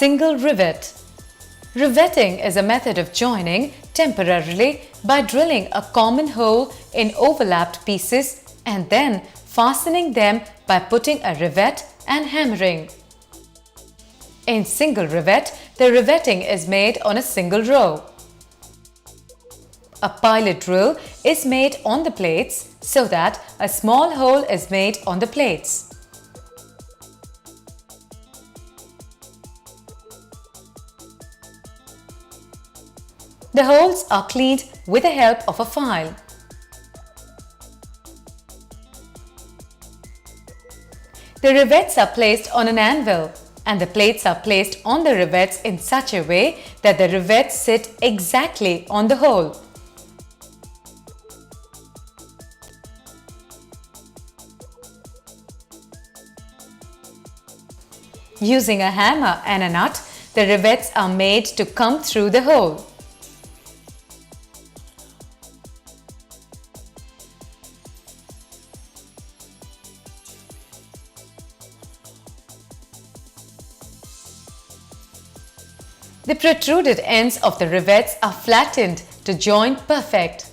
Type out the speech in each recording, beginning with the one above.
Single rivet. Riveting is a method of joining temporarily by drilling a common hole in overlapped pieces and then fastening them by putting a rivet and hammering. In single rivet, the riveting is made on a single row. A pilot drill is made on the plates so that a small hole is made on the plates. The holes are cleaned with the help of a file. The rivets are placed on an anvil and the plates are placed on the rivets in such a way that the rivets sit exactly on the hole. Using a hammer and a nut, the rivets are made to come through the hole. The protruded ends of the rivets are flattened to join perfect.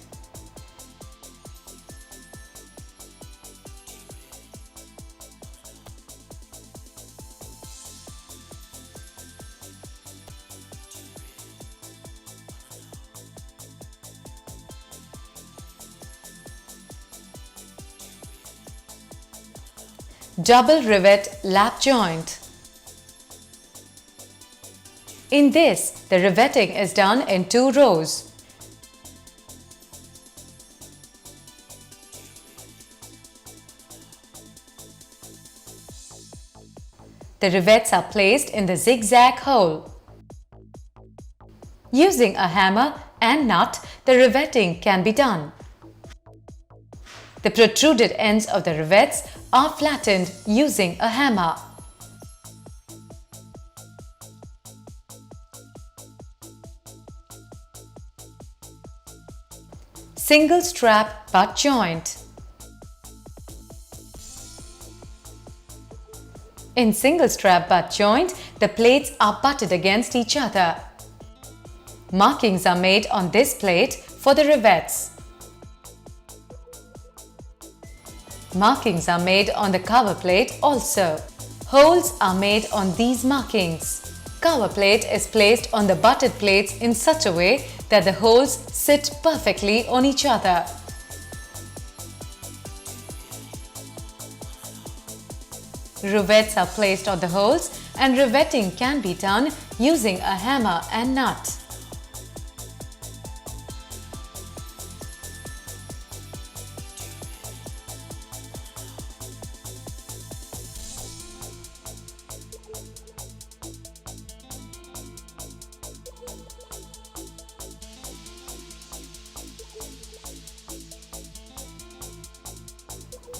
Double rivet lap joint. In this, the riveting is done in 2 rows. The rivets are placed in the zigzag hole. Using a hammer and nut, the riveting can be done. The protruded ends of the rivets are flattened using a hammer. Single strap butt joint. In single strap butt joint, the plates are butted against each other. Markings are made on this plate for the rivets. Markings are made on the cover plate also. Holes are made on these markings. Cover plate is placed on the butted plates in such a way that the holes sit perfectly on each other. Rivets are placed on the holes and riveting can be done using a hammer and nut.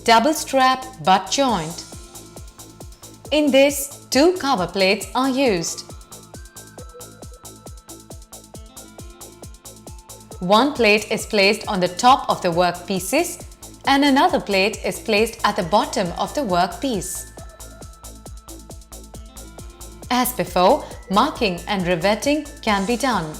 Double strap butt joint. In this, 2 cover plates are used. One plate is placed on the top of the workpieces and another plate is placed at the bottom of the workpiece. As before, marking and riveting can be done.